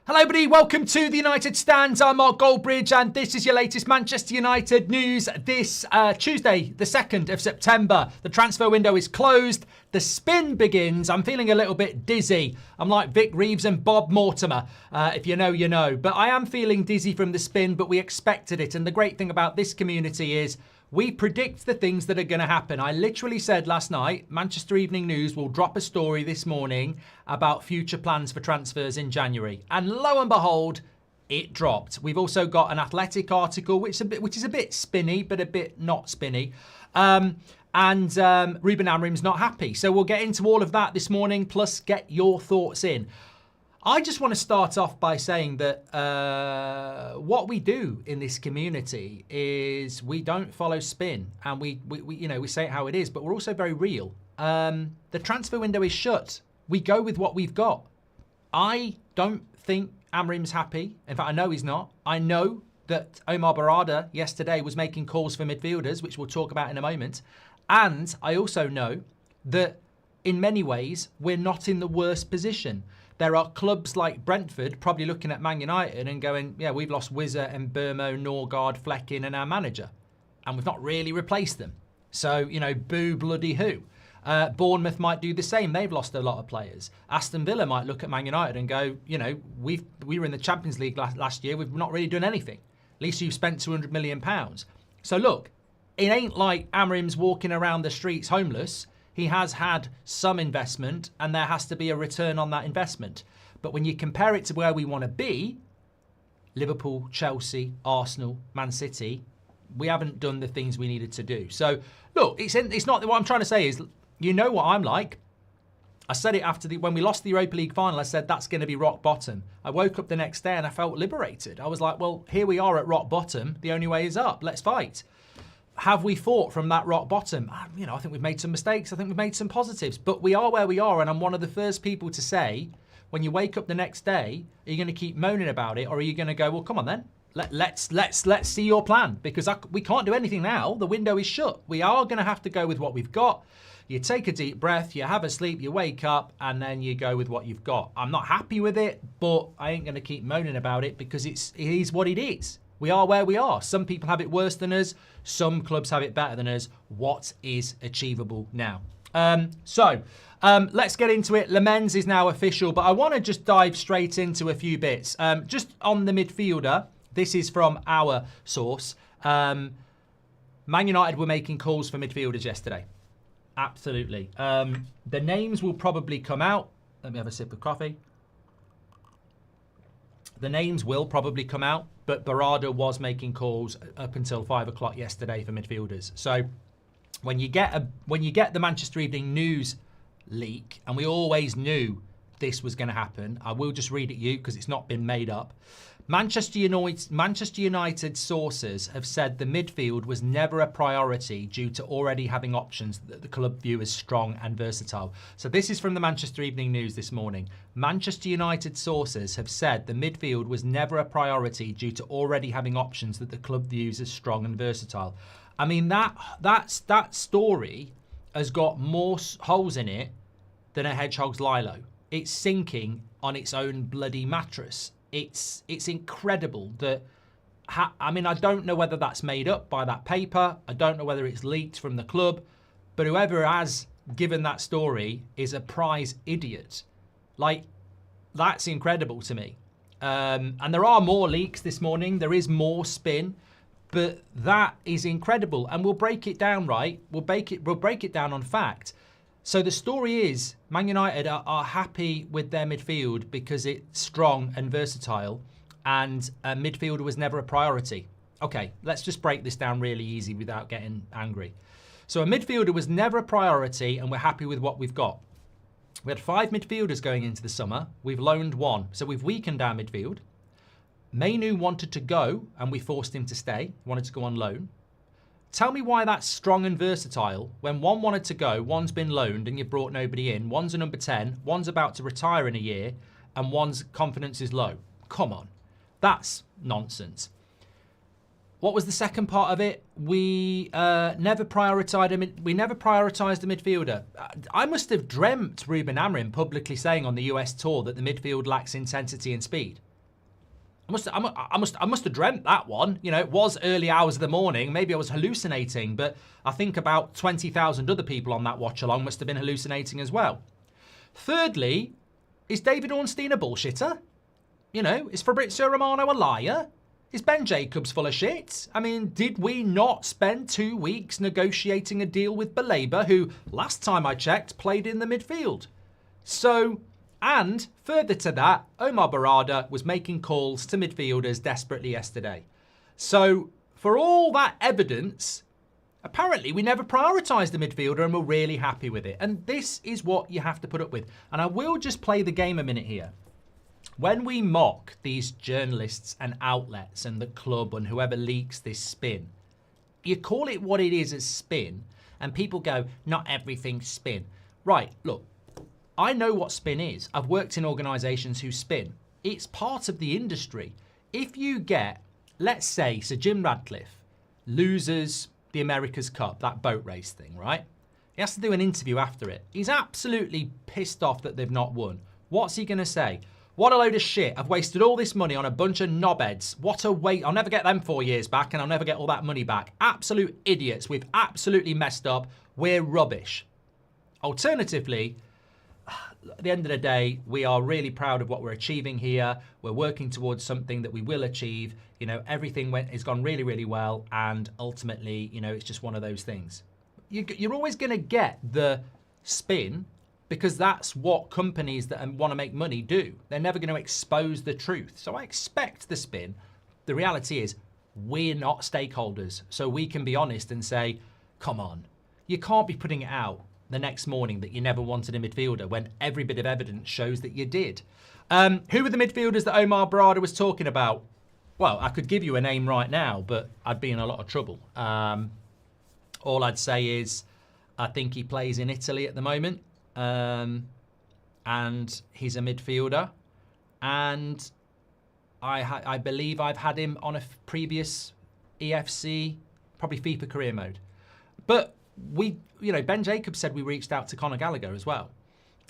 Hello everybody, welcome to the United Stands. I'm Mark Goldbridge and this is your latest Manchester United news this Tuesday, the 2nd of September. The transfer window is closed, the spin begins. I'm feeling a little bit dizzy. I'm like Vic Reeves and Bob Mortimer. If you know, you know. But I am feeling dizzy from the spin, but we expected it. And the great thing about this community is we predict the things that are going to happen. I literally said last night, Manchester Evening News will drop a story this morning about future plans for transfers in January. And lo and behold, it dropped. We've also got an Athletic article, which is a bit spinny, but a bit not spinny. And Ruben Amorim's not happy. So we'll get into all of that this morning, plus get your thoughts in. I just want to start off by saying that what we do in this community is we don't follow spin, and we say it how it is, but we're also very real. The transfer window is shut. We go with what we've got. I don't think Amorim's happy. In fact, I know he's not. I know that Omar Barada yesterday was making calls for midfielders, which we'll talk about in a moment. And I also know that in many ways, we're not in the worst position. There are clubs like Brentford probably looking at Man United and going, yeah, we've lost Wizard and Burmo, Norgard, Fleckin and our manager. And we've not really replaced them. So, boo bloody who. Bournemouth might do the same. They've lost a lot of players. Aston Villa might look at Man United and go, we were in the Champions League last year. We've not really done anything. At least you've spent £200 million. So look, it ain't like Amorim's walking around the streets homeless. He has had some investment and there has to be a return on that investment. But when you compare it to where we want to be, Liverpool, Chelsea, Arsenal, Man City, we haven't done the things we needed to do. So look, it's not what I'm trying to say is, you know what I'm like. I said it when we lost the Europa League final, I said that's going to be rock bottom. I woke up the next day and I felt liberated. I was like, well, here we are at rock bottom. The only way is up. Let's fight. Have we fought from that rock bottom? I think we've made some mistakes. I think we've made some positives. But we are where we are, and I'm one of the first people to say, when you wake up the next day, are you going to keep moaning about it, or are you going to go, well, come on then, let's see your plan, because we can't do anything now. The window is shut. We are going to have to go with what we've got. You take a deep breath, you have a sleep, you wake up, and then you go with what you've got. I'm not happy with it, but I ain't going to keep moaning about it because it is what it is. We are where we are. Some people have it worse than us. Some clubs have it better than us. What is achievable now? Let's get into it. Lammens is now official, but I want to just dive straight into a few bits. Just on the midfielder, this is from our source. Man United were making calls for midfielders yesterday. Absolutely. The names will probably come out. Let me have a sip of coffee. The names will probably come out, but Barada was making calls up until 5 o'clock yesterday for midfielders. So when you get the Manchester Evening News leak, and we always knew this was going to happen, I will just read it you because it's not been made up. Manchester United sources have said the midfield was never a priority due to already having options that the club view as strong and versatile. So this is from the Manchester Evening News this morning. Manchester United sources have said the midfield was never a priority due to already having options that the club views as strong and versatile. I mean, that story has got more holes in it than a hedgehog's lilo. It's sinking on its own bloody mattress. It's incredible that, I don't know whether that's made up by that paper. I don't know whether it's leaked from the club, but whoever has given that story is a prize idiot. Like, that's incredible to me. And there are more leaks this morning. There is more spin, but that is incredible. And we'll break it down, right? We'll break it down on fact. So the story is Man United are happy with their midfield because it's strong and versatile, and a midfielder was never a priority. Okay, let's just break this down really easy without getting angry. So a midfielder was never a priority, and we're happy with what we've got. We had 5 midfielders going into the summer. We've loaned 1. So we've weakened our midfield. Mainu wanted to go, and we forced him to stay, wanted to go on loan. Tell me why that's strong and versatile when one wanted to go, one's been loaned and you brought nobody in, one's a number 10, one's about to retire in a year, and one's confidence is low. Come on. That's nonsense. What was the second part of it? We never prioritised the midfielder. I must have dreamt Ruben Amorim publicly saying on the US tour that the midfield lacks intensity and speed. I must have dreamt that one. You know, it was early hours of the morning. Maybe I was hallucinating, but I think about 20,000 other people on that watch along must have been hallucinating as well. Thirdly, is David Ornstein a bullshitter? You know, is Fabrizio Romano a liar? Is Ben Jacobs full of shit? I mean, did we not spend 2 weeks negotiating a deal with Baleba, who, last time I checked, played in the midfield? So, and further to that, Omar Barada was making calls to midfielders desperately yesterday. So, for all that evidence, apparently we never prioritised the midfielder and we're really happy with it. And this is what you have to put up with. And I will just play the game a minute here. When we mock these journalists and outlets and the club and whoever leaks this spin, you call it what it is as spin, and people go, not everything's spin. Right, look, I know what spin is. I've worked in organisations who spin. It's part of the industry. If you get, let's say, Sir Jim Radcliffe loses the America's Cup, that boat race thing, right? He has to do an interview after it. He's absolutely pissed off that they've not won. What's he going to say? What a load of shit. I've wasted all this money on a bunch of knobheads. What a waste. I'll never get them 4 years back and I'll never get all that money back. Absolute idiots. We've absolutely messed up. We're rubbish. Alternatively, at the end of the day, we are really proud of what we're achieving here. We're working towards something that we will achieve. You know, everything has gone really, really well. And ultimately, you know, it's just one of those things. You're always going to get the spin because that's what companies that want to make money do. They're never going to expose the truth. So I expect the spin. The reality is we're not stakeholders. So we can be honest and say, come on, you can't be putting it out the next morning that you never wanted a midfielder when every bit of evidence shows that you did. Who were the midfielders that Omar Barada was talking about? Well, I could give you a name right now, but I'd be in a lot of trouble. All I'd say is I think he plays in Italy at the moment. And he's a midfielder. And I believe I've had him on a previous EFC, probably FIFA career mode. But Ben Jacobs said we reached out to Conor Gallagher as well.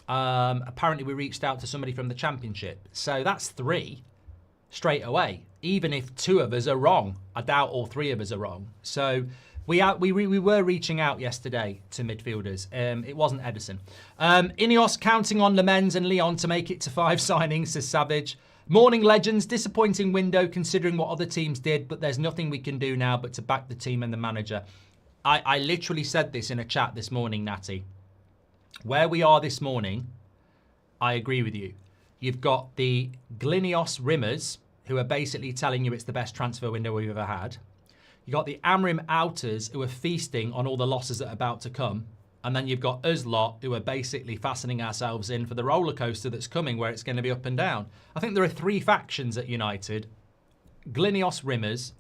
Apparently we reached out to somebody from the Championship. So that's 3 straight away. Even if 2 of us are wrong, I doubt all 3 of us are wrong. So we were reaching out yesterday to midfielders. It wasn't Edison. Ineos counting on Lammens and Lyon to make it to 5 signings, says Savage. Morning legends, disappointing window considering what other teams did, but there's nothing we can do now but to back the team and the manager. I literally said this in a chat this morning, Natty. Where we are this morning, I agree with you. You've got the Glinios Rimmers, who are basically telling you it's the best transfer window we've ever had. You've got the Amorim outers, who are feasting on all the losses that are about to come. And then you've got us lot, who are basically fastening ourselves in for the roller coaster that's coming, where it's going to be up and down. I think there are 3 factions at United. Glinios Rimmers,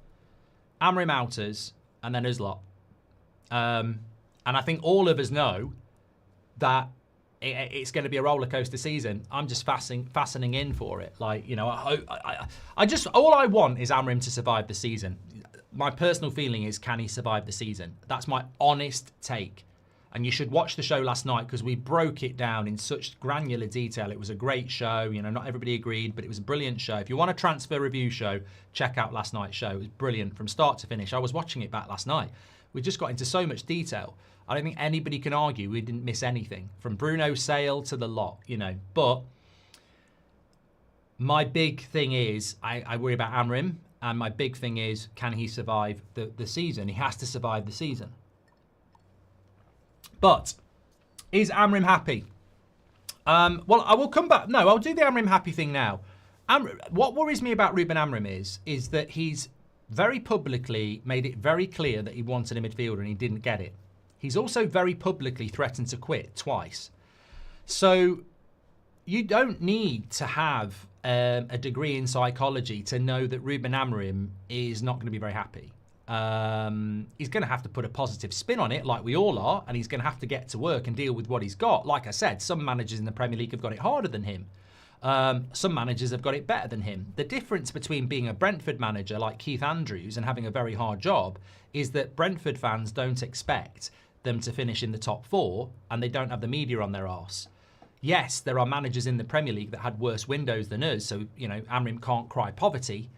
Amorim outers, and then us lot. And I think all of us know that it's going to be a roller coaster season. I'm just fastening in for it. Like, you know, I just, all I want is Amorim to survive the season. My personal feeling is, can he survive the season? That's my honest take. And you should watch the show last night because we broke it down in such granular detail. It was a great show. You know, not everybody agreed, but it was a brilliant show. If you want a transfer review show, check out last night's show. It was brilliant from start to finish. I was watching it back last night. We just got into so much detail. I don't think anybody can argue we didn't miss anything, from Bruno Sale to the lot, you know. But my big thing is, I worry about Amorim, and my big thing is, can he survive the season? He has to survive the season. But is Amorim happy? Well, I will come back. No, I'll do the Amorim happy thing now. What worries me about Ruben Amorim is that he's very publicly made it very clear that he wanted a midfielder and he didn't get it. He's also very publicly threatened to quit twice. So you don't need to have a degree in psychology to know that Ruben Amorim is not going to be very happy. He's going to have to put a positive spin on it, like we all are, and he's going to have to get to work and deal with what he's got. Like I said, some managers in the Premier League have got it harder than him. Some managers have got it better than him. The difference between being a Brentford manager like Keith Andrews and having a very hard job is that Brentford fans don't expect them to finish in the top 4 and they don't have the media on their arse. Yes, there are managers in the Premier League that had worse windows than us, so, Amorim can't cry poverty.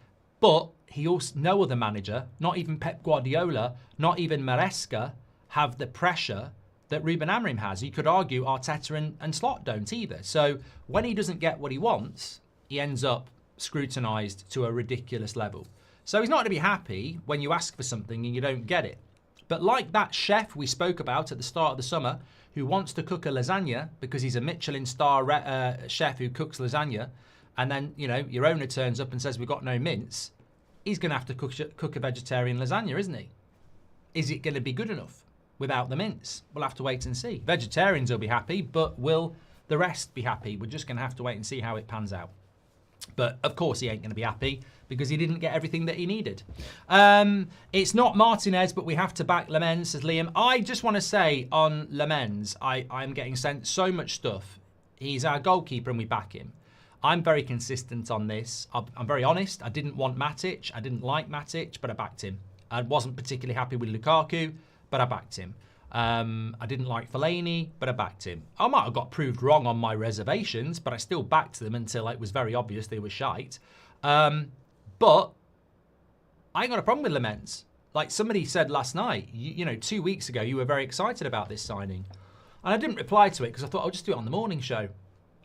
But he also, no other manager, not even Pep Guardiola, not even Maresca, have the pressure that Ruben Amorim has. You could argue Arteta and Slot don't either. So when he doesn't get what he wants, he ends up scrutinised to a ridiculous level. So he's not going to be happy when you ask for something and you don't get it. But like that chef we spoke about at the start of the summer, who wants to cook a lasagna because he's a Michelin star chef who cooks lasagna, and then, your owner turns up and says, we've got no mince, he's going to have to cook a vegetarian lasagna, isn't he? Is it going to be good enough without the mince? We'll have to wait and see. Vegetarians will be happy, but will the rest be happy? We're just going to have to wait and see how it pans out. But of course he ain't going to be happy because he didn't get everything that he needed. It's not Martinez, but we have to back Lammens, says Liam. I just want to say on Lammens, I'm getting sent so much stuff. He's our goalkeeper and we back him. I'm very consistent on this. I'm very honest. I didn't want Matic. I didn't like Matic, but I backed him. I wasn't particularly happy with Lukaku, but I backed him. I didn't like Fellaini, but I backed him. I might have got proved wrong on my reservations, but I still backed them until it was very obvious they were shite. But I ain't got a problem with Lammens. Like somebody said last night, 2 weeks ago, you were very excited about this signing. And I didn't reply to it because I thought I'll just do it on the morning show.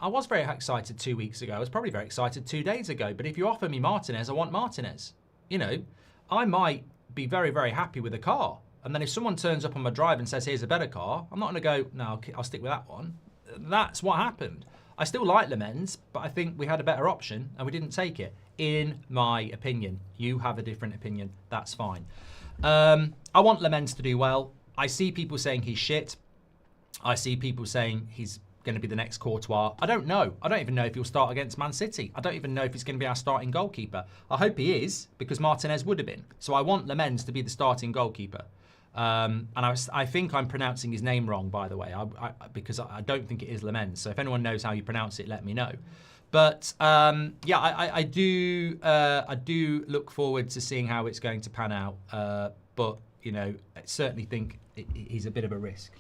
I was very excited 2 weeks ago. I was probably very excited 2 days ago. But if you offer me Martinez, I want Martinez. I might be very, very happy with a car. And then if someone turns up on my drive and says, here's a better car, I'm not going to go, no, I'll stick with that one. That's what happened. I still like Lammens, but I think we had a better option and we didn't take it, in my opinion. You have a different opinion. That's fine. I want Lammens to do well. I see people saying he's shit. I see people saying he's going to be the next Courtois. I don't know. I don't even know if he'll start against Man City. I don't even know if he's going to be our starting goalkeeper. I hope he is, because Martinez would have been. So I want Lammens to be the starting goalkeeper. And I think I'm pronouncing his name wrong, by the way, because I don't think it is Lammens. So if anyone knows how you pronounce it, let me know. But I do look forward to seeing how it's going to pan out. But I certainly think he's a bit of a risk.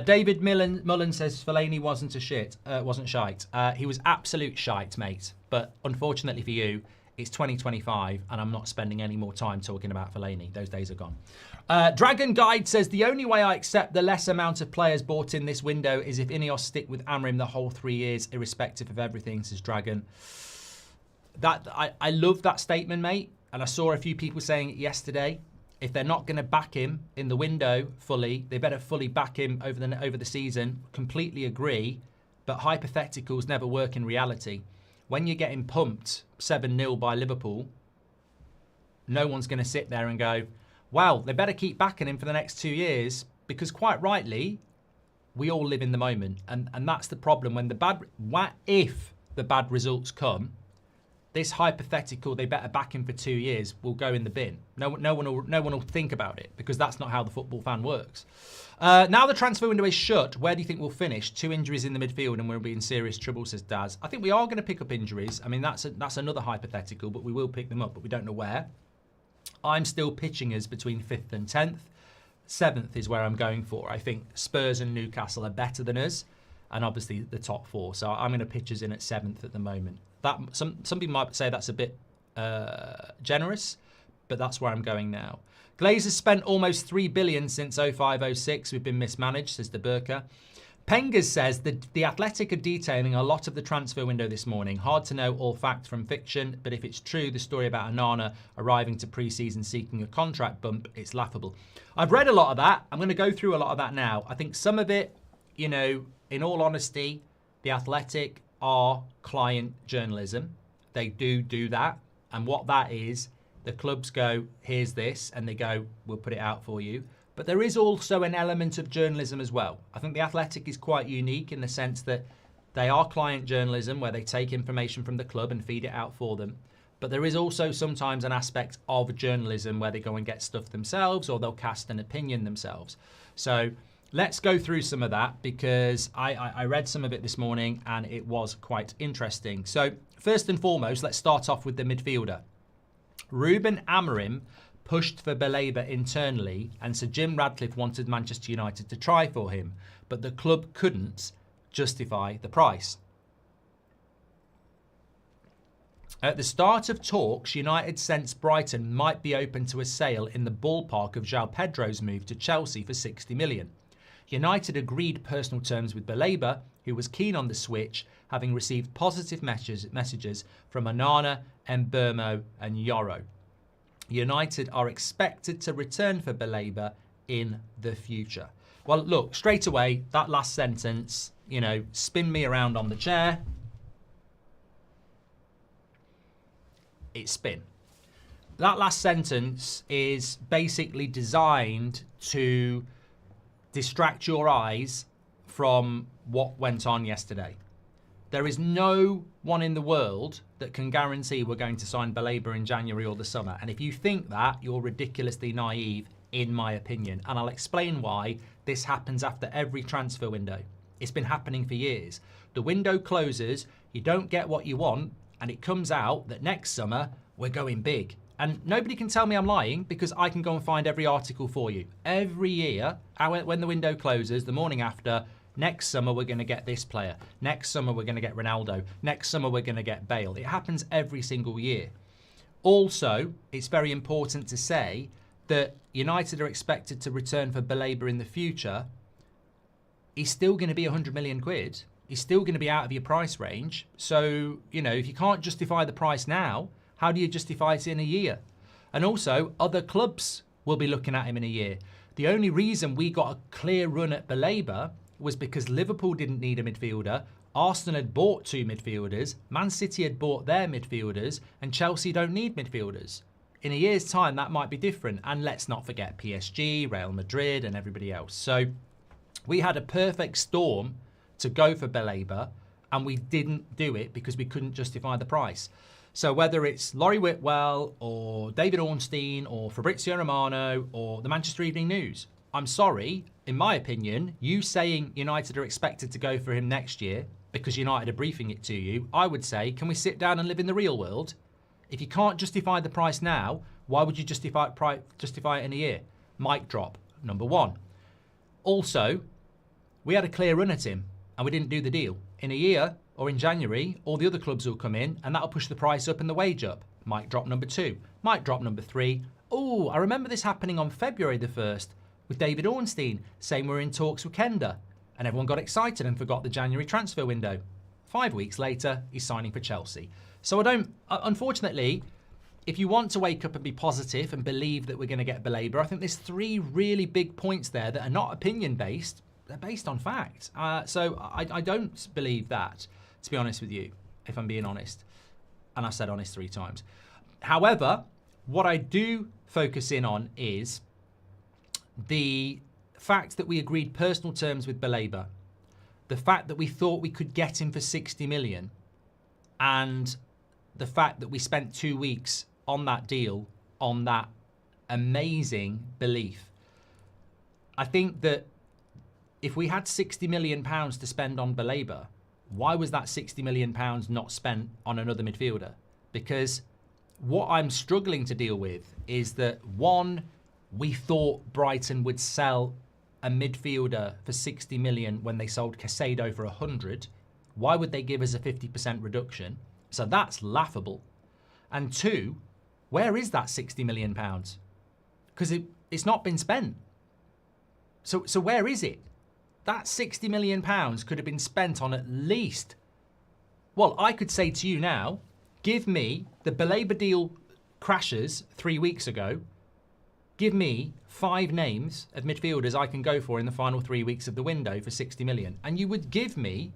David Mullen says Fellaini wasn't shite. He was absolute shite, mate. But unfortunately for you, it's 2025 and I'm not spending any more time talking about Fellaini. Those days are gone. Dragon Guide says, the only way I accept the less amount of players bought in this window is if Ineos stick with Amorim the whole 3 years, irrespective of everything, says Dragon. I love that statement, mate. And I saw a few people saying it yesterday. If they're not going to back him in the window fully, they better fully back him over the season. Completely agree. But hypotheticals never work in reality. When you're getting pumped 7-0 by Liverpool, no one's going to sit there and go, well, they better keep backing him for the next 2 years, because quite rightly, we all live in the moment. And that's the problem. If the bad results come, this hypothetical, they better back him for 2 years, will go in the bin. No one will think about it, because that's not how the football fan works. Now the transfer window is shut, where do you think we'll finish? 2 injuries in the midfield and we'll be in serious trouble, says Daz. I think we are going to pick up injuries. I mean, that's another hypothetical, but we will pick them up, but we don't know where. I'm still pitching us between 5th and 10th. 7th is where I'm going for. I think Spurs and Newcastle are better than us, and obviously the top 4. So I'm going to pitch us in at 7th at the moment. Some people might say that's a bit generous, but that's where I'm going now. Glazers spent almost 3 billion since 05-06. We've been mismanaged, says the Burka. Pengas says the Athletic are detailing a lot of the transfer window this morning. Hard to know all fact from fiction, but if it's true, the story about Onana arriving to pre-season seeking a contract bump, it's laughable. I've read a lot of that. I'm going to go through a lot of that now. I think some of it, in all honesty, the Athletic are client journalism. They do that. And what that is, the clubs go, here's this, and they go, we'll put it out for you. But there is also an element of journalism as well. I think the Athletic is quite unique in the sense that they are client journalism where they take information from the club and feed it out for them. But there is also sometimes an aspect of journalism where they go and get stuff themselves, or they'll cast an opinion themselves. So let's go through some of that, because I read some of it this morning and it was quite interesting. So first and foremost, let's start off with the midfielder. Ruben Amorim pushed for Baleba internally, and Sir Jim Radcliffe wanted Manchester United to try for him, but the club couldn't justify the price. At the start of talks, United sensed Brighton might be open to a sale in the ballpark of João Pedro's move to Chelsea for 60 million. United agreed personal terms with Baleba, who was keen on the switch, having received positive messages from Onana, Mbeumo and Yoro. United are expected to return for Baleba in the future. Well, look, straight away, that last sentence, spin me around on the chair. It's spin. That last sentence is basically designed to distract your eyes from what went on yesterday. There is no one in the world that can guarantee we're going to sign Baleba in January or the summer. And if you think that, you're ridiculously naive, in my opinion. And I'll explain why this happens after every transfer window. It's been happening for years. The window closes, you don't get what you want, and it comes out that next summer we're going big. And nobody can tell me I'm lying because I can go and find every article for you. Every year, when the window closes, the morning after, next summer we're going to get this player. Next summer we're going to get Ronaldo. Next summer we're going to get Bale. It happens every single year. Also, it's very important to say that United are expected to return for Baleba in the future. He's still going to be 100 million quid. He's still going to be out of your price range. So, if you can't justify the price now, how do you justify it in a year? And also, other clubs will be looking at him in a year. The only reason we got a clear run at Baleba was because Liverpool didn't need a midfielder, Arsenal had bought 2 midfielders, Man City had bought their midfielders, and Chelsea don't need midfielders. In a year's time, that might be different. And let's not forget PSG, Real Madrid, and everybody else. So we had a perfect storm to go for Baleba, and we didn't do it because we couldn't justify the price. So whether it's Laurie Whitwell or David Ornstein or Fabrizio Romano or the Manchester Evening News, I'm sorry, in my opinion, you saying United are expected to go for him next year because United are briefing it to you, I would say, can we sit down and live in the real world? If you can't justify the price now, why would you justify it in a year? Mic drop, number one. Also, we had a clear run at him and we didn't do the deal. In a year or in January, all the other clubs will come in and that'll push the price up and the wage up. Mic drop number 2. Mic drop number 3. Oh, I remember this happening on February the 1st with David Ornstein saying we're in talks with Kenda. And everyone got excited and forgot the January transfer window. 5 weeks later, he's signing for Chelsea. So unfortunately, if you want to wake up and be positive and believe that we're going to get Baleba, I think there's 3 really big points there that are not opinion-based. They're based on fact. So I don't believe that, to be honest with you, if I'm being honest. And I've said honest 3 times. However, what I do focus in on is the fact that we agreed personal terms with Baleba, the fact that we thought we could get him for 60 million, and the fact that we spent 2 weeks on that deal, on that amazing belief. I think that if we had £60 million to spend on Baleba, why was that £60 million not spent on another midfielder? Because what I'm struggling to deal with is that, one, we thought Brighton would sell a midfielder for 60 million when they sold Caicedo for 100. Why would they give us a 50% reduction? So that's laughable. And 2, where is that £60 million? Because it's not been spent. So where is it? That £60 million could have been spent on at least, well, I could say to you now, give me the Baleba deal crashes 3 weeks ago. Give me 5 names of midfielders I can go for in the final 3 weeks of the window for 60 million. And you would give me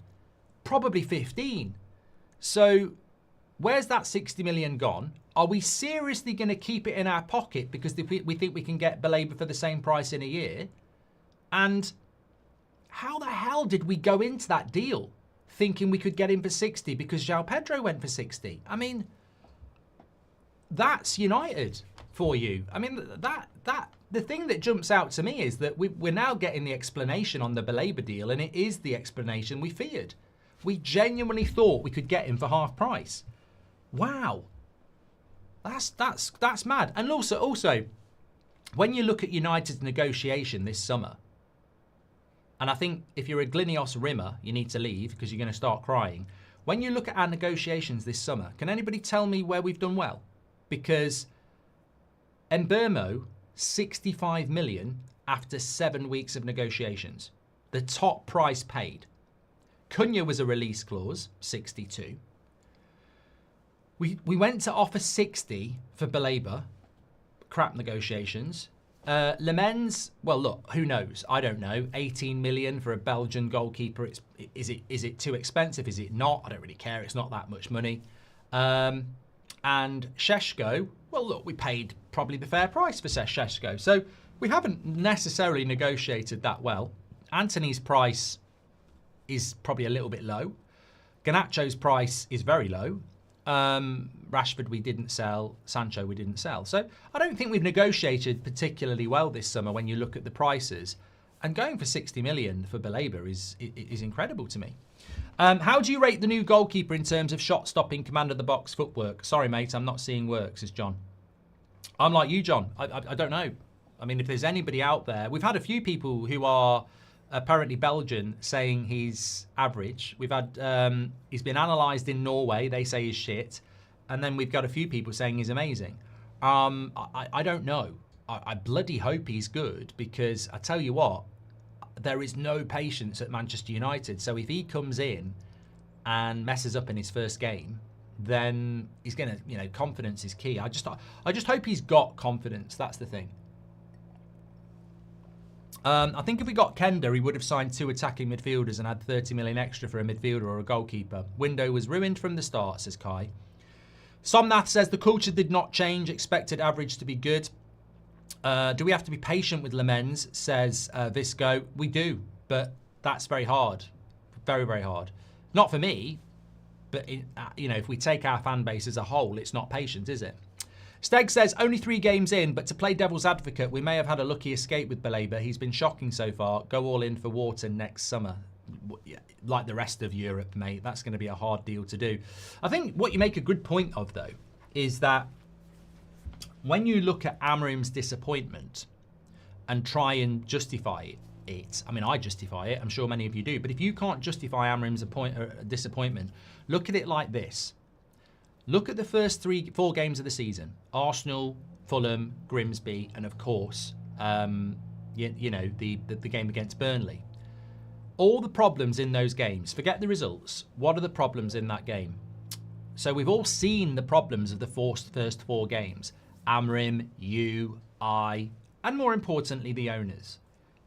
probably 15. So where's that 60 million gone? Are we seriously going to keep it in our pocket because we think we can get Baleba for the same price in a year? And how the hell did we go into that deal thinking we could get him for 60 because João Pedro went for 60? I mean, that's United for you. I mean, the thing that jumps out to me is that we're now getting the explanation on the Baleba deal, and it is the explanation we feared. We genuinely thought we could get him for half price. Wow. That's mad. And also, when you look at United's negotiation this summer, and I think if you're a Glinios Rimmer, you need to leave because you're going to start crying. When you look at our negotiations this summer, can anybody tell me where we've done well? Because Mbeumo, 65 million after 7 weeks of negotiations. The top price paid. Cunha was a release clause, 62. We went to offer 60 for Baleba. Crap negotiations. Lammens, well, look, who knows? I don't know. 18 million for a Belgian goalkeeper. Is it too expensive? Is it not? I don't really care. It's not that much money. And Šeško, well, look, we paid probably the fair price for Šeško. So we haven't necessarily negotiated that well. Anthony's price is probably a little bit low. Garnacho's price is very low. Rashford we didn't sell. Sancho we didn't sell. So I don't think we've negotiated particularly well this summer when you look at the prices. And going for 60 million for Baleba is incredible to me. How do you rate the new goalkeeper in terms of shot stopping, command of the box, footwork? Sorry, mate, I'm not seeing work, says John. I'm like you, John. I don't know. I mean, if there's anybody out there, we've had a few people who are apparently Belgian saying he's average. We've had he's been analysed in Norway. They say he's shit, and then we've got a few people saying he's amazing. I don't know. I bloody hope he's good because I tell you what, there is no patience at Manchester United. So if he comes in and messes up in his first game, then he's gonna, confidence is key. I just hope he's got confidence. That's the thing. I think if we got Kenda, he would have signed 2 attacking midfielders and had 30 million extra for a midfielder or a goalkeeper. Window was ruined from the start, says Kai. Somnath says the culture did not change, expected average to be good. Do we have to be patient with Lammens, says Visco. We do, but that's very hard. Very, very hard. Not for me, but if we take our fan base as a whole, it's not patient, is it? Steg says, only 3 games in, but to play devil's advocate, we may have had a lucky escape with Baleba. He's been shocking so far. Go all in for Wharton next summer. Like the rest of Europe, mate. That's going to be a hard deal to do. I think what you make a good point of, though, is that when you look at Amorim's disappointment and try and justify it, I mean, I justify it. I'm sure many of you do. But if you can't justify Amorim's disappointment, look at it like this. Look at the first 4 games of the season. Arsenal, Fulham, Grimsby, and of course, the game against Burnley. All the problems in those games, forget the results. What are the problems in that game? So we've all seen the problems of the first 4 games. Amorim, you, I, and more importantly, the owners.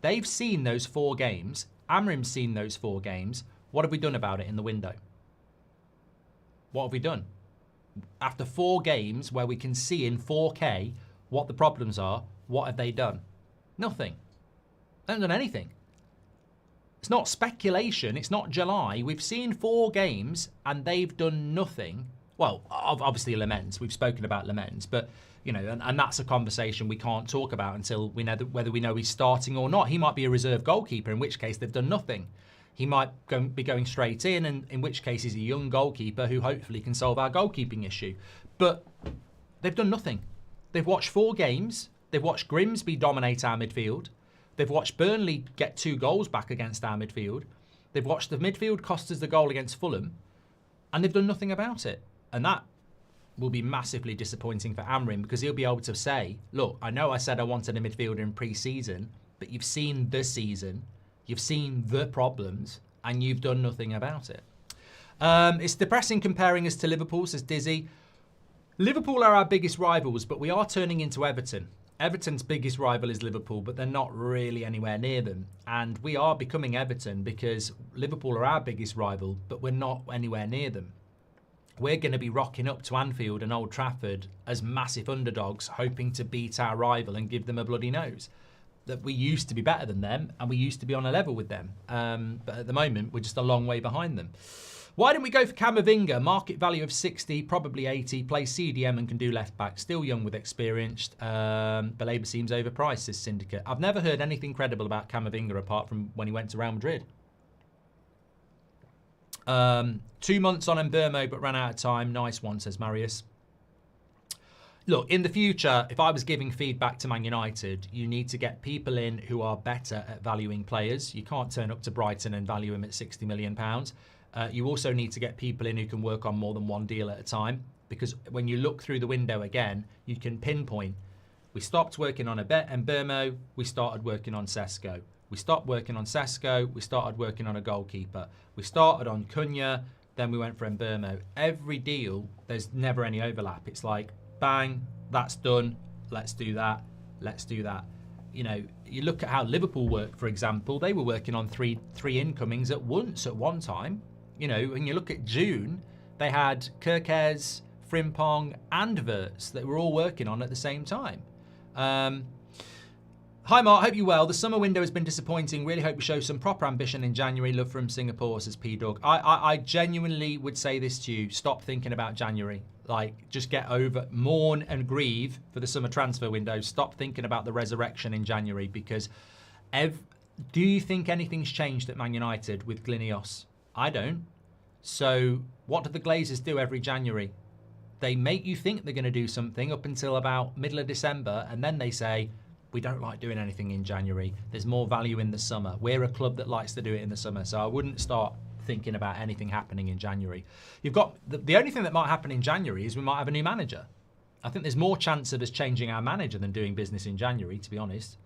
They've seen those 4 games. Amorim's seen those 4 games. What have we done about it in the window? What have we done? After 4 games where we can see in 4K what the problems are, what have they done? Nothing. They haven't done anything. It's not speculation. It's not July. We've seen 4 games and they've done nothing. Well, obviously Lammens. We've spoken about Lammens, but and that's a conversation we can't talk about until we know whether we know he's starting or not. He might be a reserve goalkeeper, in which case they've done nothing. He might be going straight in, and in which case he's a young goalkeeper who hopefully can solve our goalkeeping issue. But they've done nothing. They've watched 4 games. They've watched Grimsby dominate our midfield. They've watched Burnley get 2 goals back against our midfield. They've watched the midfield cost us the goal against Fulham. And they've done nothing about it. And that will be massively disappointing for Amorim because he'll be able to say, look, I know I said I wanted a midfielder in pre-season, but you've seen the season. You've seen the problems and you've done nothing about it. It's depressing comparing us to Liverpool, says Dizzy. Liverpool are our biggest rivals, but we are turning into Everton. Everton's biggest rival is Liverpool, but they're not really anywhere near them. And we are becoming Everton because Liverpool are our biggest rival, but we're not anywhere near them. We're going to be rocking up to Anfield and Old Trafford as massive underdogs, hoping to beat our rival and give them a bloody nose. That we used to be better than them and we used to be on a level with them. But at the moment, we're just a long way behind them. Why didn't we go for Camavinga? Market value of 60, probably 80. Plays CDM and can do left back. Still young with experience. Baleba seems overpriced, says Syndicate. I've never heard anything credible about Camavinga apart from when he went to Real Madrid. 2 months on Mbeumo but ran out of time. Nice one, says Marius. Look, in the future, if I was giving feedback to Man United, you need to get people in who are better at valuing players. You can't turn up to Brighton and value him at £60 million. You also need to get people in who can work on more than one deal at a time, because when you look through the window again, you can pinpoint. We stopped working on Mbeumo, we started working on Sesko. We stopped working on Sesko, we started working on a goalkeeper. We started on Cunha, then we went for Mbeumo. Every deal, there's never any overlap. It's like, bang, that's done. Let's do that. Let's do that. You know, you look at how Liverpool work, for example. They were working on three incomings at once at one time. You know, when you look at June, they had Kirkez, Frimpong, and Wirtz that were all working on at the same time. Hi Mark, hope you're well. The summer window has been disappointing. Really hope we show some proper ambition in January. Love from Singapore, says P-Dog. I genuinely would say this to you. Stop thinking about January. Like, just get over, mourn and grieve for the summer transfer window. Stop thinking about the resurrection in January, because do you think anything's changed at Man United with Glinios? I don't. So what do the Glazers do every January? They make you think they're going to do something up until about middle of December, and then they say, we don't like doing anything in January. There's more value in the summer. We're a club that likes to do it in the summer, so I wouldn't start thinking about anything happening in January. You've got the only thing that might happen in January is we might have a new manager. I think there's more chance of us changing our manager than doing business in January, to be honest.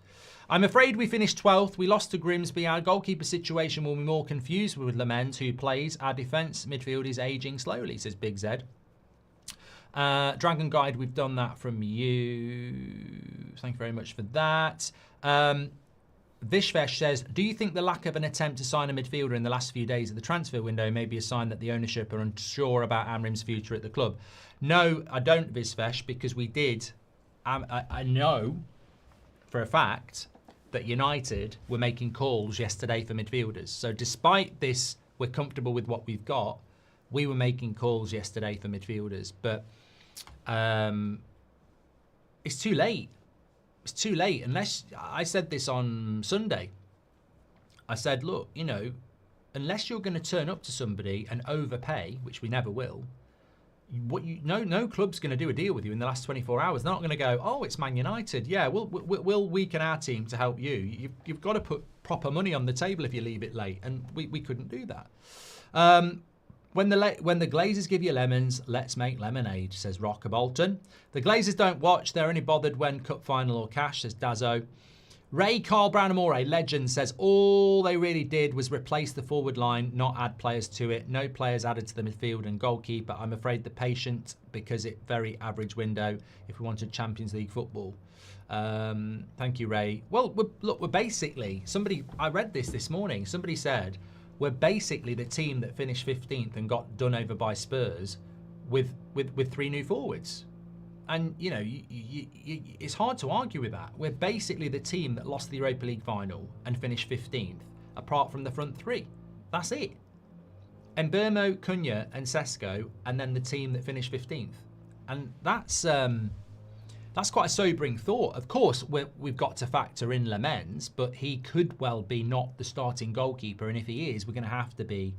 I'm afraid we finished 12th. We lost to Grimsby. Our goalkeeper situation will be more confused with Lammens, who plays. Our defence midfield is ageing slowly, says Big Z. Dragon Guide, we've done that from you. Thank you very much for that. Vishvesh says, do you think the lack of an attempt to sign a midfielder in the last few days of the transfer window may be a sign that the ownership are unsure about Amorim's future at the club? No, I don't, Vishvesh, because we did. I know for a fact that United were making calls yesterday for midfielders. So despite this, we're comfortable with what we've got. We were making calls yesterday for midfielders, but it's too late. It's too late. Unless, I said this on Sunday. I said, look, you know, unless you're going to turn up to somebody and overpay, which we never will, no club's going to do a deal with you in the last 24 hours. They're not going to go, oh, it's Man United. Yeah, we'll weaken our team to help you. You've got to put proper money on the table if you leave it late, and we couldn't do that. When the Glazers give you lemons, let's make lemonade, says Rocker Bolton. The Glazers don't watch. They're only bothered when cup final or cash, says Dazzo. Ray Carl Brown Amore, legend, says all they really did was replace the forward line, not add players to it. No players added to the midfield and goalkeeper. I'm afraid the patient, because it very average window if we wanted Champions League football. Thank you, Ray. Well, we're basically, I read this morning. Somebody said, we're basically the team that finished 15th and got done over by Spurs with 3 new forwards. And, you know, it's hard to argue with that. We're basically the team that lost the Europa League final and finished 15th, apart from the front 3. That's it. Mbeumo, Cunha and Sesko, and then the team that finished 15th. And that's quite a sobering thought. Of course, we've got to factor in Lammens, but he could well be not the starting goalkeeper. And if he is, we're going to have to be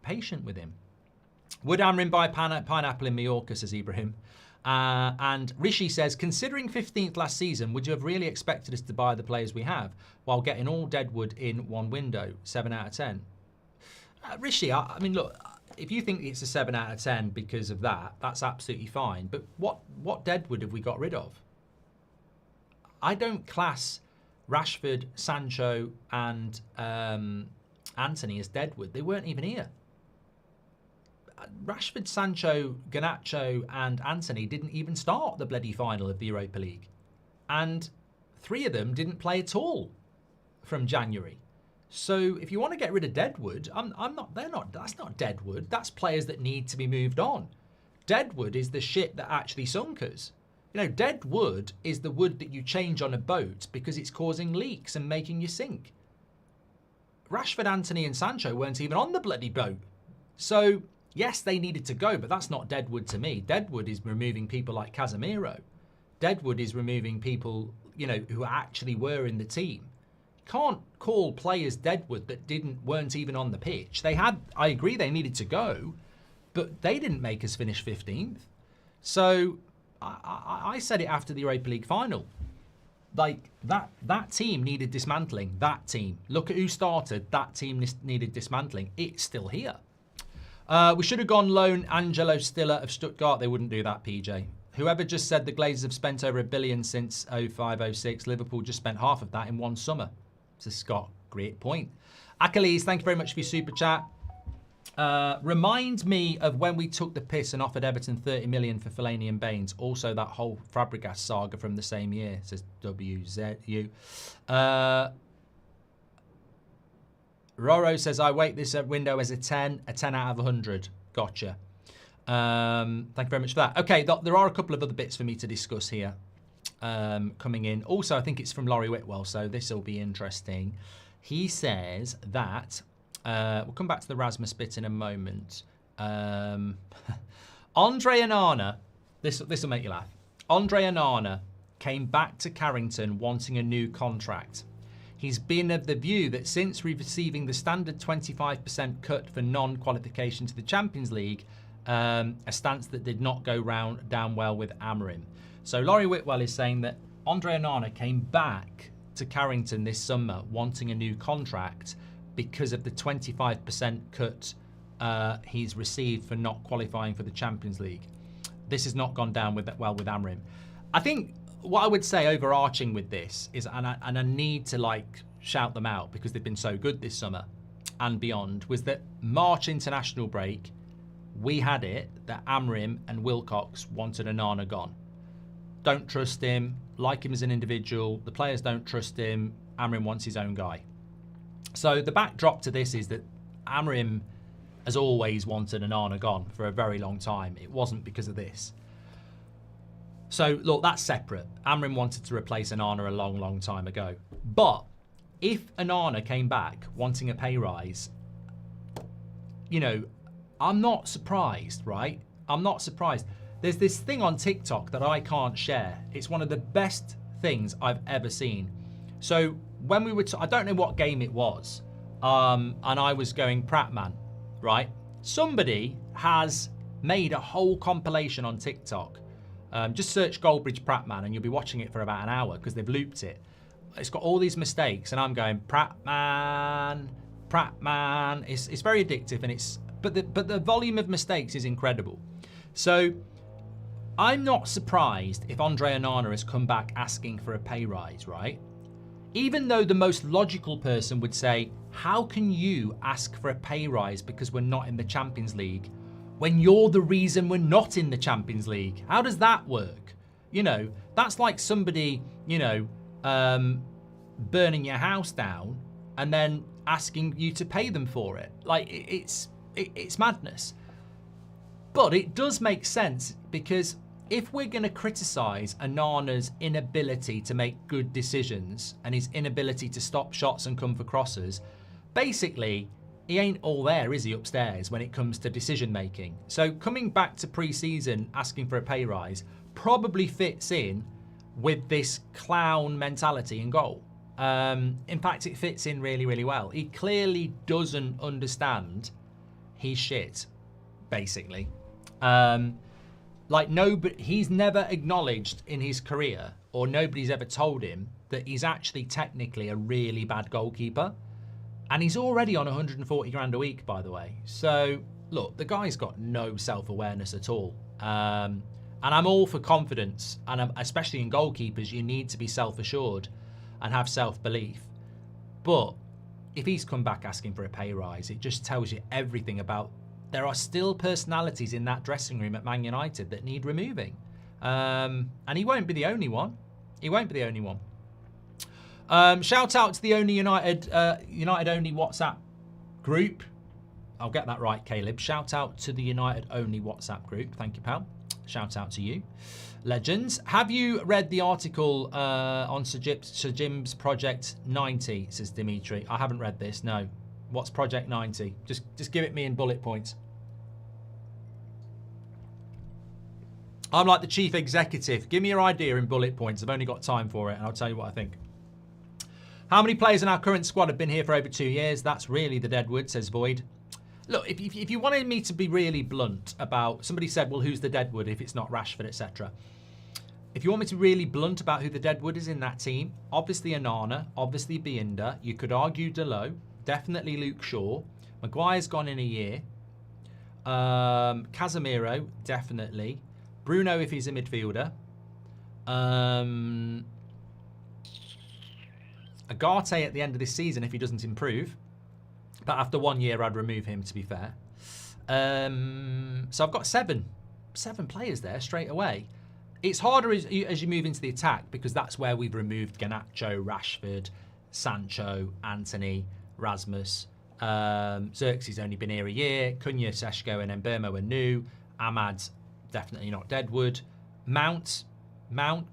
patient with him. Would Amorim buy pineapple in Mallorca, says Ibrahim. And Rishi says, considering 15th last season, would you have really expected us to buy the players we have while getting all deadwood in one window? 7 out of 10. Rishi, I mean, look, if you think it's a 7 out of 10 because of that, that's absolutely fine. But what deadwood have we got rid of? I don't class Rashford, Sancho and Anthony as deadwood. They weren't even here. Rashford, Sancho, Garnacho and Anthony didn't even start the bloody final of the Europa League. And 3 of them didn't play at all from January. So if you want to get rid of deadwood, that's not deadwood. That's players that need to be moved on. Deadwood is the shit that actually sunk us. You know, deadwood is the wood that you change on a boat because it's causing leaks and making you sink. Rashford, Anthony and Sancho weren't even on the bloody boat. So yes, they needed to go, but that's not deadwood to me. Deadwood is removing people like Casemiro. Deadwood is removing people, you know, who actually were in the team. Can't call players deadwood that weren't even on the pitch. I agree they needed to go, but they didn't make us finish 15th. So I said it after the Europa League final. Like, that team needed dismantling. That team. Look at who started. That team needed dismantling. It's still here. We should have gone loan Angelo Stiller of Stuttgart. They wouldn't do that, PJ. Whoever just said the Glazers have spent over $1 billion since 05-06, Liverpool just spent half of that in one summer. So Scott, great point. Achilles, thank you very much for your super chat. Remind me of when we took the piss and offered Everton 30 million for Fellaini and Baines. Also, that whole Fabregas saga from the same year, says WZU. Roro says, I weight this window as a 10 out of 100. Gotcha. Thank you very much for that. Okay, there are a couple of other bits for me to discuss here coming in. Also, I think it's from Laurie Whitwell, so this will be interesting. He says that, we'll come back to the Rasmus bit in a moment. Andre Onana, this will make you laugh. Andre Onana came back to Carrington wanting a new contract. He's been of the view that since receiving the standard 25% cut for non-qualification to the Champions League, a stance that did not go down well with Amorim. So Laurie Whitwell is saying that Andre Onana came back to Carrington this summer wanting a new contract because of the 25% cut he's received for not qualifying for the Champions League. This has not gone down well with Amorim. I think what I would say overarching with this is, and I need to like shout them out because they've been so good this summer and beyond, was that March international break, we had it that Amorim and Wilcox wanted Onana gone. Don't trust him, like him as an individual. The players don't trust him. Amorim wants his own guy. So the backdrop to this is that Amorim has always wanted Onana gone for a very long time. It wasn't because of this. So look, that's separate. Amorim wanted to replace Onana a long, long time ago. But if Onana came back wanting a pay rise, you know, I'm not surprised, right? I'm not surprised. There's this thing on TikTok that I can't share. It's one of the best things I've ever seen. So when we were, I don't know what game it was, and I was going Pratman, right? Somebody has made a whole compilation on TikTok. Just search Goldbridge Pratman and you'll be watching it for about an hour because they've looped it. It's got all these mistakes and I'm going Pratman. It's very addictive and but the volume of mistakes is incredible. So I'm not surprised if Andre Onana has come back asking for a pay rise, right? Even though the most logical person would say, how can you ask for a pay rise because we're not in the Champions League when you're the reason we're not in the Champions League? How does that work? You know, that's like somebody, you know, burning your house down and then asking you to pay them for it. Like, it's madness. But it does make sense because if we're going to criticise Onana's inability to make good decisions and his inability to stop shots and come for crosses, basically, he ain't all there, is he, upstairs when it comes to decision making? So coming back to pre-season asking for a pay rise probably fits in with this clown mentality in goal. In fact, it fits in really, really well. He clearly doesn't understand he's shit, basically. Like he's never acknowledged in his career, or nobody's ever told him that he's actually technically a really bad goalkeeper. And he's already on 140 grand a week, by the way. So look, the guy's got no self-awareness at all. And I'm all for confidence, and especially in goalkeepers, you need to be self-assured and have self-belief. But if he's come back asking for a pay rise, it just tells you everything about there are still personalities in that dressing room at Man United that need removing. And he won't be the only one. He won't be the only one. Shout out to the only United only WhatsApp group. I'll get that right, Caleb. Shout out to the United only WhatsApp group. Thank you, pal. Shout out to you. Legends. Have you read the article on Sir Jim's Project 90, says Dimitri. I haven't read this, no. What's Project 90? Just give it me in bullet points. I'm like the chief executive. Give me your idea in bullet points. I've only got time for it, and I'll tell you what I think. How many players in our current squad have been here for over 2 years? That's really the deadwood, says Void. Look, if you wanted me to be really blunt about, somebody said, well, who's the deadwood if it's not Rashford, etc. If you want me to really blunt about who the deadwood is in that team, obviously Onana, obviously Binder. You could argue Delo, definitely Luke Shaw. Maguire's gone in a year. Casemiro, definitely. Bruno if he's a midfielder. Agate at the end of this season if he doesn't improve. But after 1 year, I'd remove him, to be fair. So I've got seven players there straight away. It's harder as you move into the attack because that's where we've removed Garnacho, Rashford, Sancho, Anthony, Rasmus. Xerxes only been here a year. Cunha, Seshko and Mbeumo are new. Ahmad, definitely not deadwood. Mount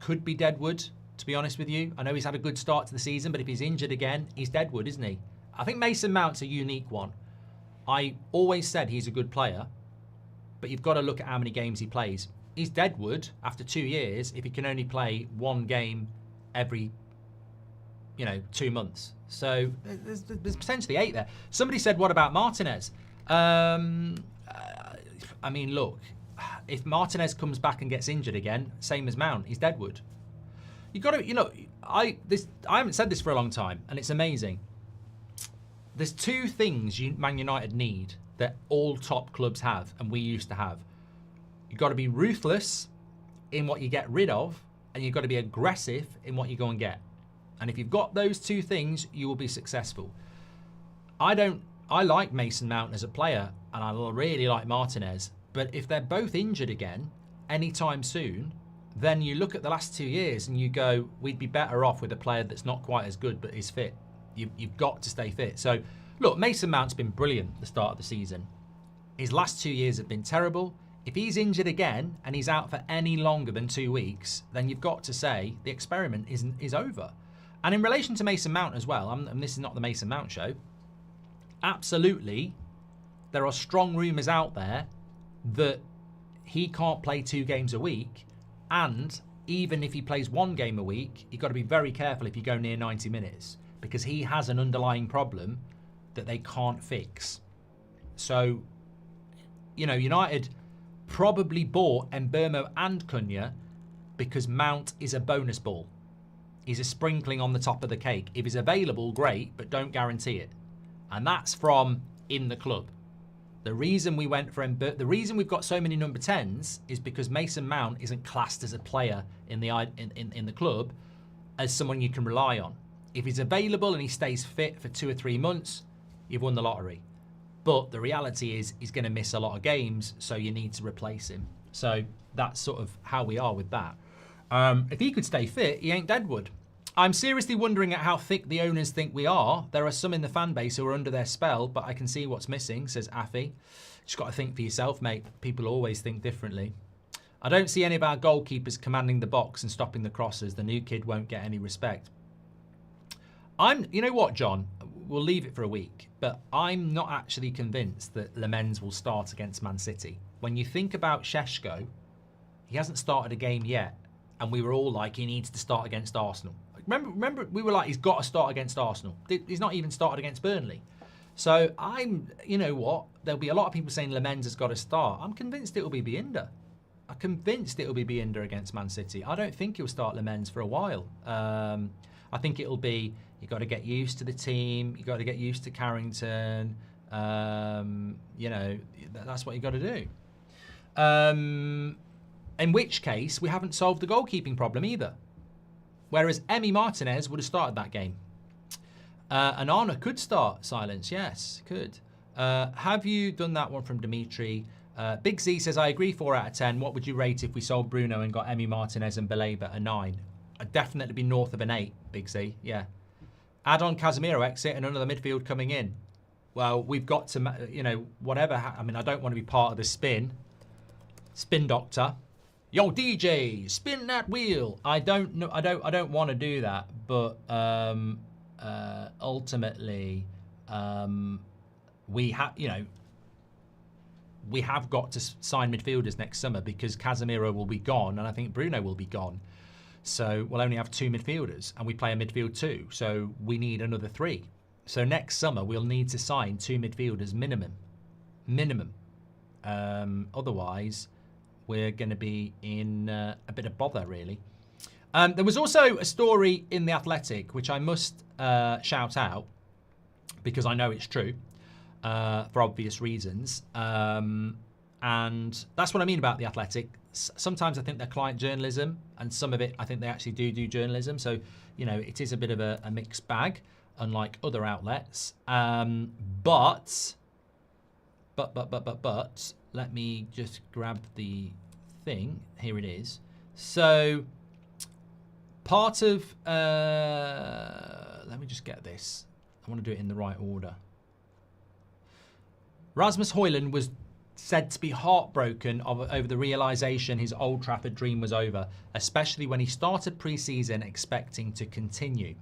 could be deadwood, to be honest with you. I know he's had a good start to the season, but if he's injured again, he's deadwood, isn't he? I think Mason Mount's a unique one. I always said he's a good player, but you've got to look at how many games he plays. He's deadwood after 2 years if he can only play one game every, 2 months. So there's potentially 8 there. Somebody said, what about Martinez? I mean, look, if Martinez comes back and gets injured again, same as Mount, he's deadwood. You've got to, I haven't said this for a long time, and it's amazing. There's 2 things Man United need that all top clubs have, and we used to have. You've got to be ruthless in what you get rid of, and you've got to be aggressive in what you go and get. And if you've got those 2 things, you will be successful. I like Mason Mount as a player, and I really like Martinez. But if they're both injured again anytime soon, then you look at the last 2 years and you go, we'd be better off with a player that's not quite as good but is fit. You've got to stay fit. So, look, Mason Mount's been brilliant at the start of the season. His last 2 years have been terrible. If he's injured again and he's out for any longer than 2 weeks, then you've got to say the experiment is over. And in relation to Mason Mount as well, and this is not the Mason Mount show, absolutely, there are strong rumours out there that he can't play 2 games a week, and even if he plays 1 game a week, you've got to be very careful if you go near 90 minutes, because he has an underlying problem that they can't fix. So, United probably bought Mbeumo and Cunha because Mount is a bonus ball. He's a sprinkling on the top of the cake. If he's available, great, but don't guarantee it. And that's from in the club. The reason we went for the reason we've got so many number 10s is because Mason Mount isn't classed as a player in the club as someone you can rely on. If he's available and he stays fit for 2 or 3 months, you've won the lottery. But the reality is he's going to miss a lot of games, so you need to replace him. So that's sort of how we are with that. If he could stay fit, he ain't deadwood. I'm seriously wondering at how thick the owners think we are. There are some in the fan base who are under their spell, but I can see what's missing, says Affy. Just got to think for yourself, mate. People always think differently. I don't see any of our goalkeepers commanding the box and stopping the crosses. The new kid won't get any respect. You know what, John? We'll leave it for a week, but I'm not actually convinced that Lammens will start against Man City. When you think about Seshko, he hasn't started a game yet, and we were all like, he needs to start against Arsenal. Remember, we were like, he's got to start against Arsenal. He's not even started against Burnley. So you know what? There'll be a lot of people saying Lammens has got to start. I'm convinced it'll be Binder. I'm convinced it'll be Binder against Man City. I don't think he'll start Lammens for a while. I think it'll be, you've got to get used to the team. You've got to get used to Carrington. That's what you've got to do. In which case, we haven't solved the goalkeeping problem either. Whereas Emi Martinez would have started that game. Onana could start, Silence. Yes, could. Have you done that one from Dimitri? Big Z says, I agree, 4 out of 10. What would you rate if we sold Bruno and got Emi Martinez and Baleba? A 9. I'd definitely be north of an 8, Big Z. Yeah. Add on Casemiro exit and another midfield coming in. Well, we've got to, whatever. I mean, I don't want to be part of the spin doctor. Yo, DJ, spin that wheel. I don't want to do that, but ultimately, we have got to sign midfielders next summer because Casemiro will be gone, and I think Bruno will be gone. So we'll only have 2 midfielders, and we play a midfield 2. So we need another 3. So next summer we'll need to sign 2 midfielders minimum. Otherwise, we're going to be in a bit of bother, really. There was also a story in The Athletic, which I must shout out, because I know it's true, for obvious reasons. And that's what I mean about The Athletic. Sometimes I think they're client journalism, and some of it I think they actually do journalism. So, you know, it is a bit of a mixed bag, unlike other outlets. But, let me just grab the thing. Here it is. So, part of, let me just get this. I want to do it in the right order. Rasmus Hojlund was said to be heartbroken over the realisation his Old Trafford dream was over, especially when he started pre-season expecting to continue.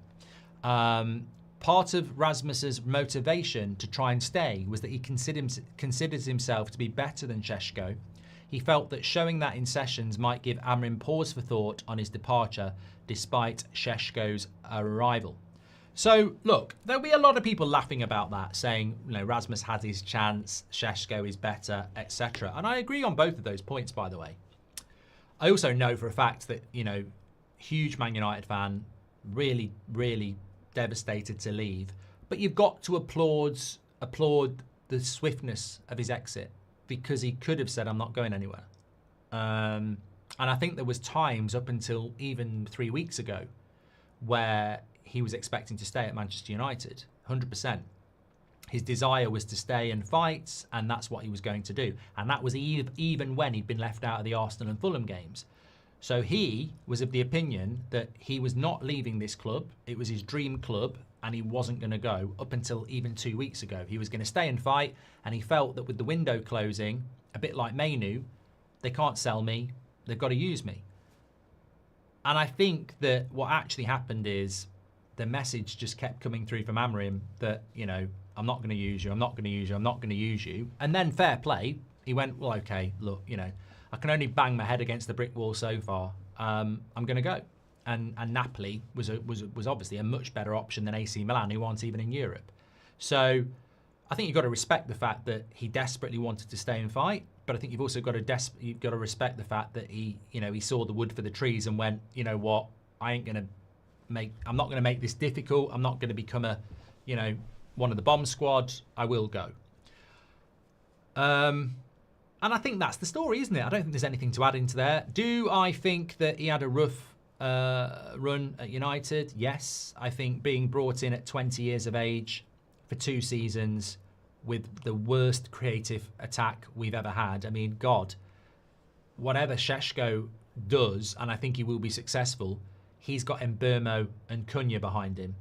Part of Rasmus's motivation to try and stay was that he considers himself to be better than Šeško. He felt that showing that in sessions might give Amorim pause for thought on his departure, despite Šeško's arrival. So, look, there'll be a lot of people laughing about that, saying, you know, Rasmus has his chance, Šeško is better, etc. And I agree on both of those points, by the way. I also know for a fact that, you know, huge Man United fan, really, really devastated to leave. But you've got to applaud the swiftness of his exit, because he could have said, I'm not going anywhere. And I think there was times up until even 3 weeks ago where he was expecting to stay at Manchester United, 100%. His desire was to stay and fight, and that's what he was going to do. And that was even when he'd been left out of the Arsenal and Fulham games. So he was of the opinion that he was not leaving this club. It was his dream club, and he wasn't going to go up until even 2 weeks ago. He was going to stay and fight, and he felt that with the window closing, a bit like Manu, they can't sell me, they've got to use me. And I think that what actually happened is the message just kept coming through from Amorim that, you know, I'm not going to use you, I'm not going to use you, I'm not going to use you. And then fair play, he went, well, okay, look, you know, I can only bang my head against the brick wall so far. I'm going to go. And Napoli was obviously a much better option than AC Milan, who aren't even in Europe. So I think you've got to respect the fact that he desperately wanted to stay and fight, but I think you've also got to respect the fact that he saw the wood for the trees and went, you know what, I'm not going to make this difficult. I'm not going to become one of the bomb squad. I will go. And I think that's the story, isn't it? I don't think there's anything to add into there. Do I think that he had a rough run at United? Yes. I think being brought in at 20 years of age for 2 seasons with the worst creative attack we've ever had. I mean, God, whatever Šeško does, and I think he will be successful, he's got Mbeumo and Cunha behind him.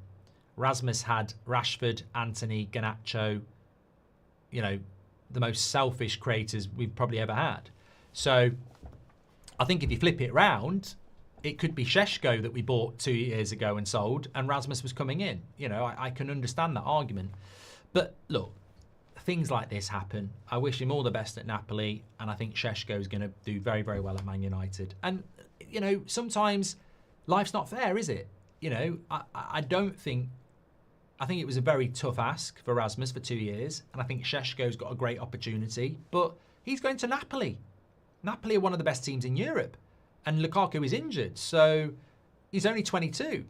Rasmus had Rashford, Antony, Garnacho, you know, the most selfish creators we've probably ever had. So I think if you flip it round, it could be Šeško that we bought 2 years ago and sold, and Rasmus was coming in. You know, I can understand that argument. But look, things like this happen. I wish him all the best at Napoli, and I think Šeško is going to do very, very well at Man United. And, you know, sometimes life's not fair, is it? You know, I think it was a very tough ask for Rasmus for 2 years, and I think Šeško's got a great opportunity, but he's going to Napoli. Napoli are one of the best teams in Europe, and Lukaku is injured, so he's only 22.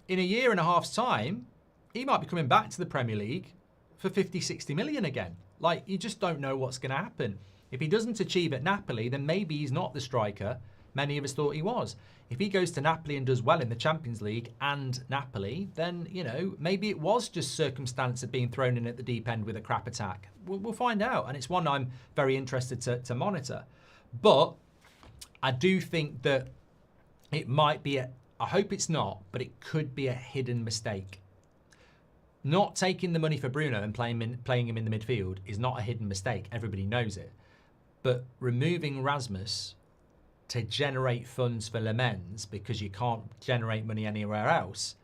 In a year and a half's time, he might be coming back to the Premier League for 50, 60 million again. Like, you just don't know what's going to happen. If he doesn't achieve at Napoli, then maybe he's not the striker many of us thought he was. If he goes to Napoli and does well in the Champions League and Napoli, then, you know, maybe it was just circumstance of being thrown in at the deep end with a crap attack. We'll find out, and it's one I'm very interested to monitor. But I do think that it might be I hope it's not, but it could be a hidden mistake. Not taking the money for Bruno and playing him in the midfield is not a hidden mistake. Everybody knows it. But removing Rasmus to generate funds for Lammens, because you can't generate money anywhere else,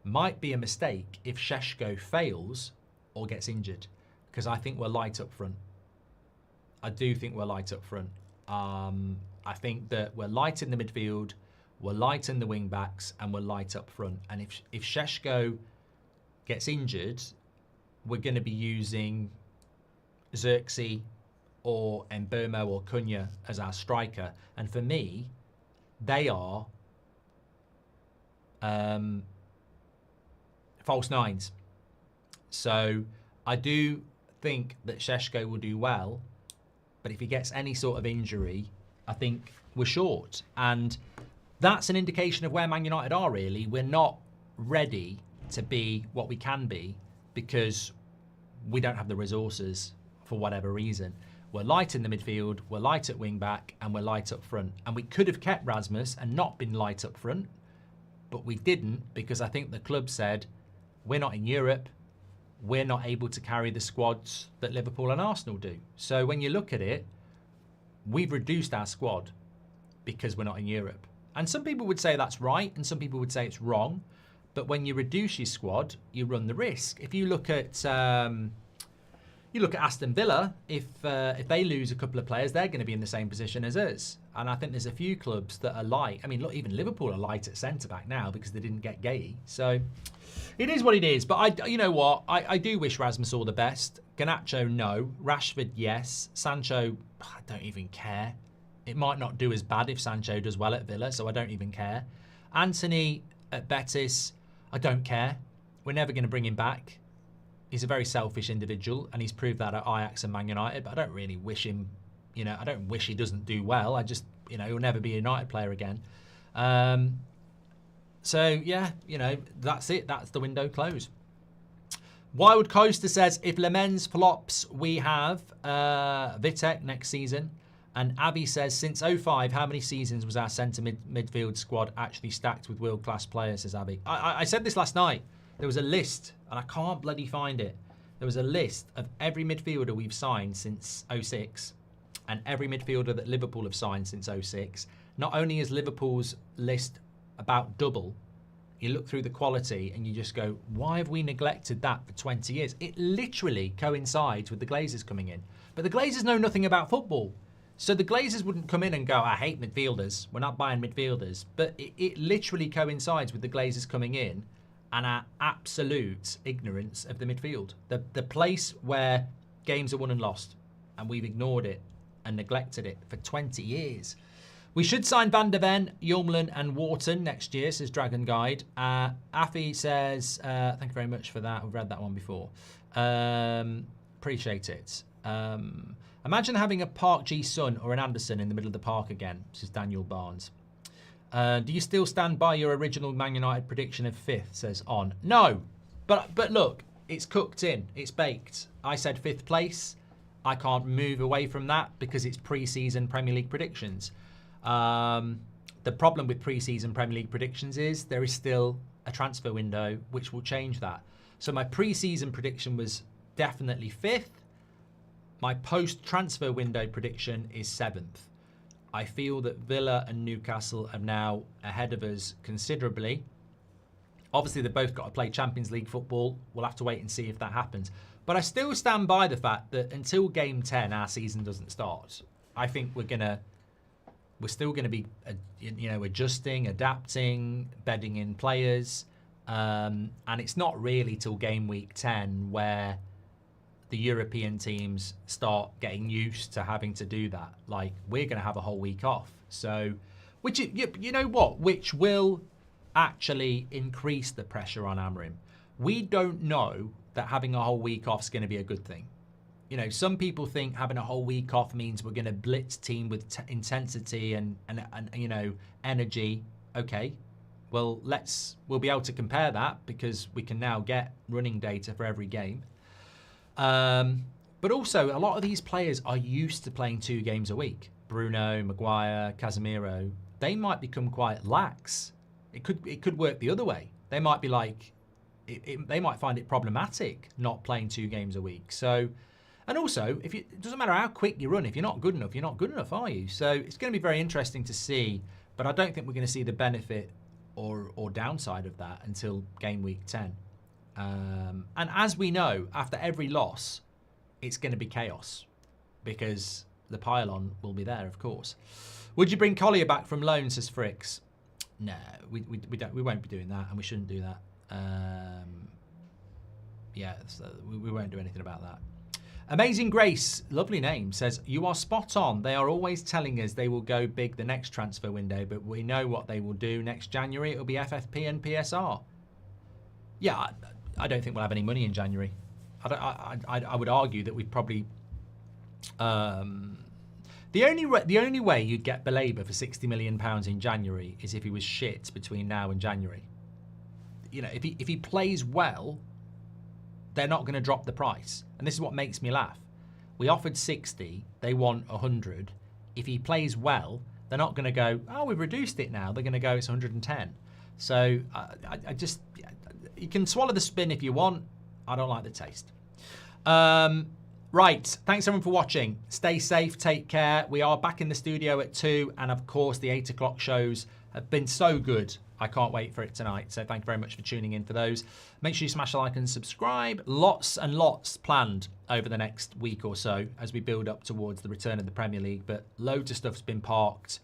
might be a mistake if Šeško fails or gets injured, because I think we're light up front. I do think we're light up front. I think that we're light in the midfield, we're light in the wing backs, and we're light up front. And if Šeško gets injured, we're going to be using Xerxes or Mbeumo or Cunha as our striker. And for me, they are false nines. So I do think that Šeško will do well, but if he gets any sort of injury, I think we're short. And that's an indication of where Man United are, really. We're not ready to be what we can be because we don't have the resources for whatever reason. We're light in the midfield, we're light at wing back, and we're light up front. And we could have kept Rasmus and not been light up front, but we didn't because I think the club said, we're not in Europe, we're not able to carry the squads that Liverpool and Arsenal do. So when you look at it, we've reduced our squad because we're not in Europe. And some people would say that's right, and some people would say it's wrong. But when you reduce your squad, you run the risk. If you look at Aston Villa, if they lose a couple of players, they're going to be in the same position as us. And I think there's a few clubs that are light. I mean, look, even Liverpool are light at centre-back now because they didn't get Gay. So it is what it is. But you know what? I do wish Rasmus all the best. Garnacho, no. Rashford, yes. Sancho, I don't even care. It might not do as bad if Sancho does well at Villa, so I don't even care. Anthony at Betis, I don't care. We're never going to bring him back. He's a very selfish individual, and he's proved that at Ajax and Man United, but I don't really wish him, I don't wish he doesn't do well. I just, he'll never be a United player again. So, yeah, that's it. That's the window closed. Wild Coaster says, if Lammens flops, we have Vitek next season. And Avi says, since 05, how many seasons was our centre midfield squad actually stacked with world-class players, says Avi. I said this last night. There was a list, and I can't bloody find it. There was a list of every midfielder we've signed since 06 and every midfielder that Liverpool have signed since 06. Not only is Liverpool's list about double, you look through the quality and you just go, why have we neglected that for 20 years? It literally coincides with the Glazers coming in. But the Glazers know nothing about football. So the Glazers wouldn't come in and go, I hate midfielders. We're not buying midfielders. But it literally coincides with the Glazers coming in and our absolute ignorance of the midfield. The place where games are won and lost. And we've ignored it and neglected it for 20 years. We should sign Van der Ven, Yulmlen and Wharton next year, says Dragon Guide. Afi says, thank you very much for that. We've read that one before. Appreciate it. Imagine having a Park Ji-sung or an Anderson in the middle of the park again, says Daniel Barnes. Do you still stand by your original Man United prediction of 5th, says On? No, but look, it's cooked in, it's baked. I said 5th place. I can't move away from that because it's pre-season Premier League predictions. The problem with pre-season Premier League predictions is there is still a transfer window which will change that. So my pre-season prediction was definitely 5th. My post-transfer window prediction is 7th. I feel that Villa and Newcastle are now ahead of us considerably. Obviously, they've both got to play Champions League football. We'll have to wait and see if that happens. But I still stand by the fact that until Game 10, our season doesn't start. I think we're still going to be, adjusting, adapting, bedding in players. And it's not really till Game Week 10 where the European teams start getting used to having to do that. Like, we're going to have a whole week off. So, which will actually increase the pressure on Amorim. We don't know that having a whole week off is going to be a good thing. Some people think having a whole week off means we're going to blitz team with intensity and energy. Okay, well, we'll be able to compare that because we can now get running data for every game. But also, a lot of these players are used to playing 2 games a week. Bruno, Maguire, Casemiro. They might become quite lax. It could work the other way. They might be like, they might find it problematic not playing 2 games a week. So, and also, it doesn't matter how quick you run. If you're not good enough, you're not good enough, are you? So it's going to be very interesting to see. But I don't think we're going to see the benefit or downside of that until game week 10. And as we know, after every loss, it's going to be chaos because the pylon will be there, of course. Would you bring Collier back from loan, says Fricks? No, we won't be doing that, and we shouldn't do that. We won't do anything about that. Amazing Grace, lovely name, says, you are spot on. They are always telling us they will go big the next transfer window, but we know what they will do next January. It will be FFP and PSR. Yeah, I don't think we'll have any money in January. I would argue that we've probably... The only way you'd get Baleba for £60 million in January is if he was shit between now and January. You know, if he plays well, they're not going to drop the price. And this is what makes me laugh. We offered 60, they want 100. If he plays well, they're not going to go, oh, we've reduced it now. They're going to go, it's 110. So I just, you can swallow the spin if you want. I don't like the taste. Right, thanks everyone for watching. Stay safe, take care. We are back in the studio at 2, and of course the 8 o'clock shows have been so good. I can't wait for it tonight, so thank you very much for tuning in for those. Make sure you smash a like and subscribe. Lots and lots planned over the next week or so as we build up towards the return of the Premier League, but loads of stuff's been parked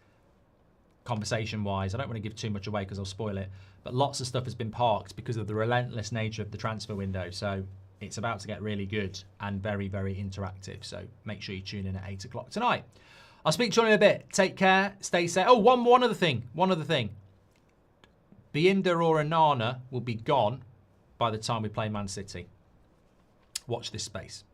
conversation-wise. I don't want to give too much away because I'll spoil it, but lots of stuff has been parked because of the relentless nature of the transfer window, so it's about to get really good and very, very interactive. So make sure you tune in at 8 o'clock tonight. I'll speak to you in a bit. Take care. Stay safe. Oh, one other thing. Binder or Onana will be gone by the time we play Man City. Watch this space.